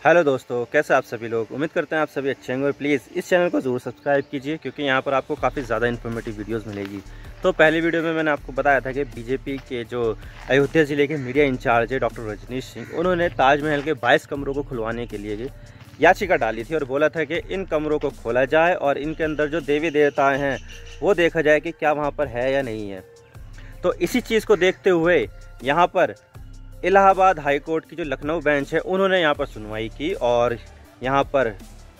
Hello दोस्तों, कैसे आप सभी लोग। उम्मीद करते हैं आप सभी अच्छे होंगे और प्लीज़ इस चैनल को ज़रूर सब्सक्राइब कीजिए क्योंकि यहाँ पर आपको काफ़ी ज़्यादा इन्फॉर्मेटिव वीडियोस मिलेगी। तो पहली वीडियो में मैंने आपको बताया था कि बीजेपी के जो अयोध्या ज़िले के मीडिया इंचार्ज है डॉक्टर रजनीश सिंह, उन्होंने ताजमहल के 22 कमरों को खुलवाने के लिए याचिका डाली थी और बोला था कि इन कमरों को खोला जाए और इनके अंदर जो देवी देवताएँ हैं वो देखा जाए कि क्या वहाँ पर है या नहीं है। तो इसी चीज़ को देखते हुए यहाँ पर इलाहाबाद हाई कोर्ट की जो लखनऊ बेंच है उन्होंने यहाँ पर सुनवाई की और यहाँ पर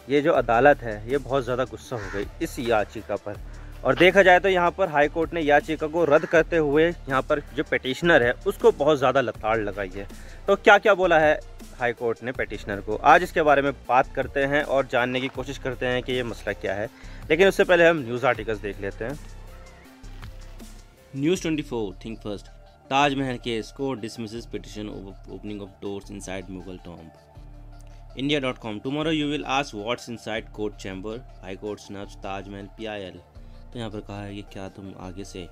ये जो अदालत है ये बहुत ज़्यादा गुस्सा हो गई इस याचिका पर। और देखा जाए तो यहाँ पर हाई कोर्ट ने याचिका को रद्द करते हुए यहाँ पर जो पिटिशनर है उसको बहुत ज़्यादा लताड़ लगाई है। तो क्या क्या बोला है हाई कोर्ट ने पिटिशनर को, आज इसके बारे में बात करते हैं और जानने की कोशिश करते हैं कि ये मसला क्या है। लेकिन उससे पहले हम न्यूज़ आर्टिकल्स देख लेते हैं। News 24 Think First. Taj-Mahal case court dismisses petition over opening of doors inside Mughal tomb. India.com. Tomorrow you will ask what's inside court chamber. High Court snubs Taj-Mahal PIL. तो यहाँ पर कहा है कि क्या तुम आगे से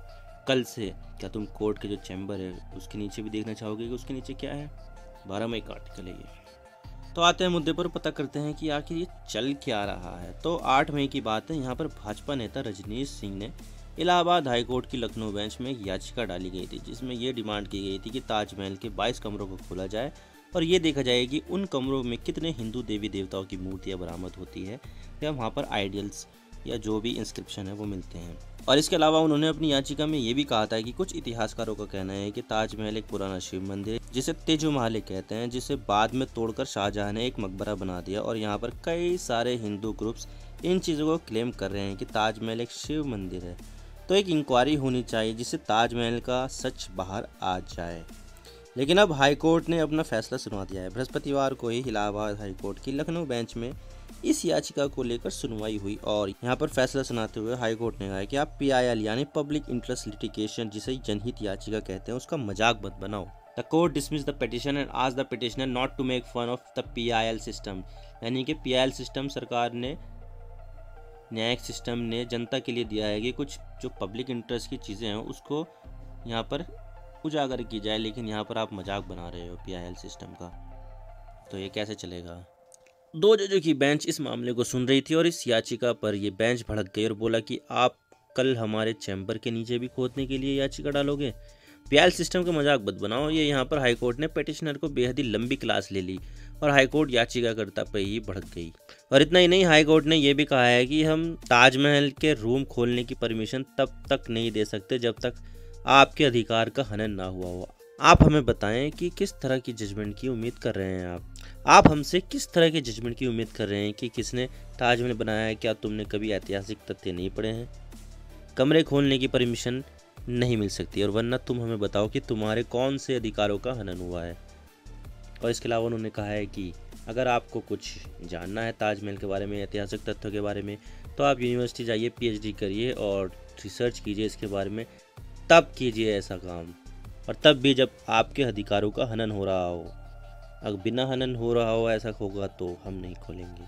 कल से क्या तुम कोर्ट के जो चैम्बर है उसके नीचे भी देखना चाहोगे कि उसके नीचे क्या है। 12 मई का आर्टिकल है ये। तो आते हैं मुद्दे पर, पता करते हैं कि आखिर ये चल क्या रहा है। तो 8 मई की बात है। यहाँ पर भाजपा नेता रजनीश सिंह ने इलाहाबाद हाई कोर्ट की लखनऊ बेंच में एक याचिका डाली गई थी जिसमें ये डिमांड की गई थी कि ताजमहल के 22 कमरों को खोला जाए और ये देखा जाए कि उन कमरों में कितने हिंदू देवी देवताओं की मूर्तियां बरामद होती है या वहाँ पर आइडियल्स या जो भी इंस्क्रिप्शन है वो मिलते हैं। और इसके अलावा उन्होंने अपनी याचिका में ये भी कहा था कि कुछ इतिहासकारों का कहना है कि ताजमहल एक पुराना शिव मंदिर है जिसे तेजो महल कहते हैं, जिसे बाद में तोड़कर शाहजहां ने एक मकबरा बना दिया। और यहाँ पर कई सारे हिंदू ग्रुप्स इन चीज़ों को क्लेम कर रहे हैं कि ताजमहल एक शिव मंदिर है। तो एक इंक्वायरी होनी चाहिए जिससे ताजमहल का सच बाहर आ जाए। लेकिन अब हाई कोर्ट ने अपना फैसला सुना दिया है। बृहस्पतिवार को ही इलाहाबाद हाई कोर्ट की लखनऊ बेंच में इस याचिका को लेकर सुनवाई हुई और यहाँ पर फैसला सुनाते हुए हाई कोर्ट ने कहा कि आप PIL यानी पब्लिक इंटरेस्ट लिटिगेशन जिसे जनहित याचिका कहते हैं उसका मजाक मत बनाओ। The court dismiss the petition and asked the petitioner not to make fun of the PIL system. यानी कि PIL सिस्टम सरकार ने, न्यायिक सिस्टम ने जनता के लिए दिया है कि कुछ जो पब्लिक इंटरेस्ट की चीज़ें हैं उसको यहाँ पर उजागर की जाए, लेकिन यहाँ पर आप मजाक बना रहे हो PIL सिस्टम का। तो ये कैसे चलेगा। 2 जजों की बेंच इस मामले को सुन रही थी और इस याचिका पर ये बेंच भड़क गई और बोला कि आप कल हमारे चैम्बर के नीचे भी खोदने के लिए याचिका डालोगे। PIL सिस्टम का मजाक मत बनाओ। ये यहाँ पर हाई कोर्ट ने पिटिशनर को बेहद ही लंबी क्लास ले ली और हाई कोर्ट याचिकाकर्ता पर ही भड़क गई। और इतना ही नहीं, हाई कोर्ट ने यह भी कहा है कि हम ताजमहल के रूम खोलने की परमिशन तब तक नहीं दे सकते जब तक आपके अधिकार का हनन ना हुआ हो। आप हमें बताएं कि किस तरह की जजमेंट की उम्मीद कर रहे हैं आप हमसे किस तरह के जजमेंट की उम्मीद कर रहे हैं कि किसने ताजमहल बनाया है। क्या तुमने कभी ऐतिहासिक तथ्य नहीं पढ़े हैं। कमरे खोलने की परमिशन नहीं मिल सकती और वरना तुम हमें बताओ कि तुम्हारे कौन से अधिकारों का हनन हुआ है। और इसके अलावा उन्होंने कहा है कि अगर आपको कुछ जानना है ताजमहल के बारे में, ऐतिहासिक तथ्यों के बारे में, तो आप यूनिवर्सिटी जाइए, PhD करिए और रिसर्च कीजिए इसके बारे में, तब कीजिए ऐसा काम। और तब भी जब आपके अधिकारों का हनन हो रहा हो। अगर बिना हनन हो रहा हो ऐसा होगा तो हम नहीं खोलेंगे।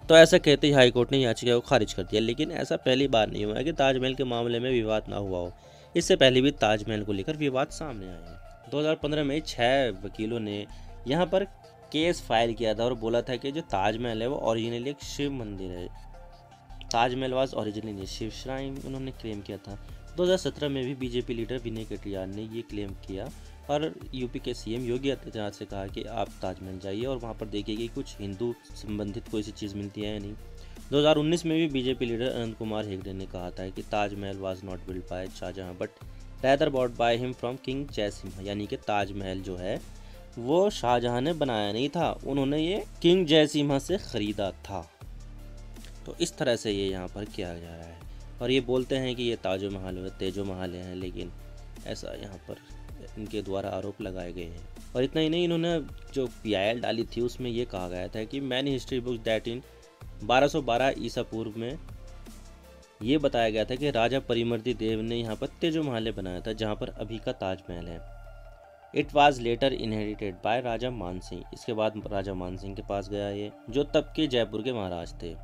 तो ऐसा कहते ही हाई कोर्ट ने याचिका को खारिज कर दिया। लेकिन ऐसा पहली बार नहीं हुआ है कि ताजमहल के मामले में विवाद ना हुआ हो। इससे पहले भी ताजमहल को लेकर विवाद सामने आए हैं। 2015 में 6 वकीलों ने यहाँ पर केस फाइल किया था और बोला था कि जो ताजमहल है वो ओरिजिनली एक शिव मंदिर है। Taj Mahal was originally Shiva shrine, उन्होंने क्लेम किया था। 2017 में भी बीजेपी लीडर विनय कटियार ने ये क्लेम किया और यूपी के CM योगी आदित्यनाथ से कहा कि आप ताजमहल जाइए और वहाँ पर देखिए कि कुछ हिंदू संबंधित कोई सी चीज़ मिलती है या नहीं। 2019 में भी बीजेपी लीडर अनंत कुमार हेगड़े ने कहा था कि Taj Mahal was not build by Shah Jahan but rather bought by him from king Jaisimha. यानी कि ताजमहल जो है वो शाहजहां ने बनाया नहीं था, उन्होंने ये किंग जयसिम्हा से ख़रीदा था। तो इस तरह से ये यहाँ पर किया जा रहा है और ये बोलते हैं कि ये तेजो महल है, लेकिन ऐसा यहाँ पर इनके द्वारा आरोप लगाए गए हैं। और इतना ही नहीं, इन्होंने जो PIL डाली थी उसमें ये कहा गया था कि many history books that in 1212 ईसा पूर्व में ये बताया गया था कि राजा परिमर्दी देव ने यहाँ पर तेजो महल बनाया था जहाँ पर अभी का ताजमहल है। It was later inherited by Raja Man Singh. इसके बाद राजा मानसिंह के पास गया ये, जो तब के जयपुर के महाराज थे।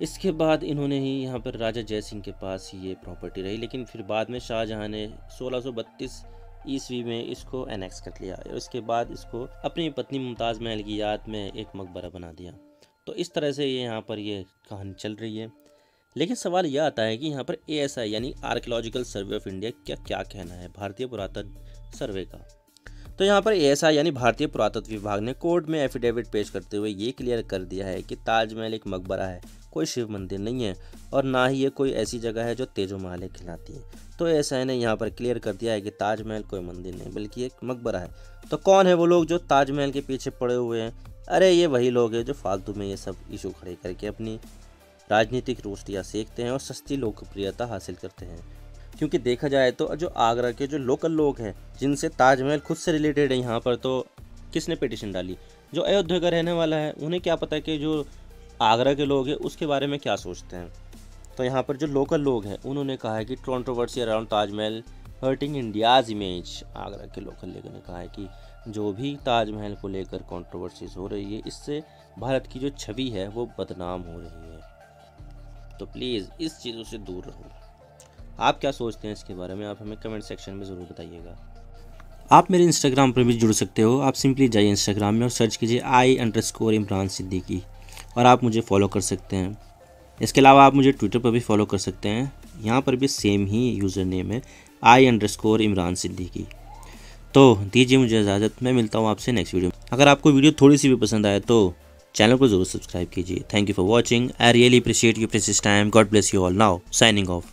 इसके बाद इन्होंने ही यहाँ पर राजा जयसिंह के पास ये प्रॉपर्टी रही, लेकिन फिर बाद में शाहजहां ने 1632 ईस्वी में इसको एनेक्स कर लिया और उसके बाद इसको अपनी पत्नी मुमताज़ महल की याद में एक मकबरा बना दिया। तो इस तरह से ये यहाँ पर ये कहानी चल रही है। लेकिन सवाल यह आता है कि यहाँ पर ASI यानी आर्कियोलॉजिकल सर्वे ऑफ इंडिया क्या कहना है भारतीय पुरातत्व सर्वे का। तो यहाँ पर ASI यानी भारतीय पुरातत्व विभाग ने कोर्ट में एफिडेविट पेश करते हुए ये क्लियर कर दिया है कि ताजमहल एक मकबरा है, कोई शिव मंदिर नहीं है और ना ही ये कोई ऐसी जगह है जो तेजो महल खिलाती है। तो ASI ने यहाँ पर क्लियर कर दिया है कि ताजमहल कोई मंदिर नहीं बल्कि एक मकबरा है। तो कौन है वो लोग जो ताजमहल के पीछे पड़े हुए हैं? अरे ये वही लोग हैं जो फालतू में ये सब इशू खड़े करके अपनी राजनीतिक रोस्टियाँ सेकते हैं और सस्ती लोकप्रियता हासिल करते हैं। क्योंकि देखा जाए तो जो आगरा के जो लोकल लोग हैं जिनसे ताजमहल खुद से रिलेटेड है, यहाँ पर तो किसने पिटिशन डाली? जो अयोध्या का रहने वाला है, उन्हें क्या पता कि जो आगरा के लोग हैं उसके बारे में क्या सोचते हैं। तो यहाँ पर जो लोकल लोग हैं उन्होंने कहा है कि controversy around Taj Mahal hurting India's image. Agra के लोकल लोगों ने कहा है कि जो भी ताजमहल को लेकर कंट्रोवर्सीज हो रही है इससे भारत की जो छवि है वो बदनाम हो रही है। तो प्लीज़ इस चीज़ों से दूर रहो। आप क्या सोचते हैं इसके बारे में? आप हमें कमेंट सेक्शन में ज़रूर बताइएगा। आप मेरे इंस्टाग्राम पर भी जुड़ सकते हो। आप सिंपली जाइए इंस्टाग्राम में और सर्च कीजिए I_इमरान सिद्दीकी और आप मुझे फॉलो कर सकते हैं। इसके अलावा आप मुझे ट्विटर पर भी फॉलो कर सकते हैं। यहाँ पर भी सेम ही यूज़र नेम है I_इमरान सिद्दीकी। तो दीजिए मुझे इजाज़त, मैं मिलता हूँ आपसे नेक्स्ट वीडियो में। अगर आपको वीडियो थोड़ी सी भी पसंद आए तो चैनल को ज़रूर सब्सक्राइब कीजिए। Thank you for watching. I really appreciate your precious time. God bless you all. Now signing off.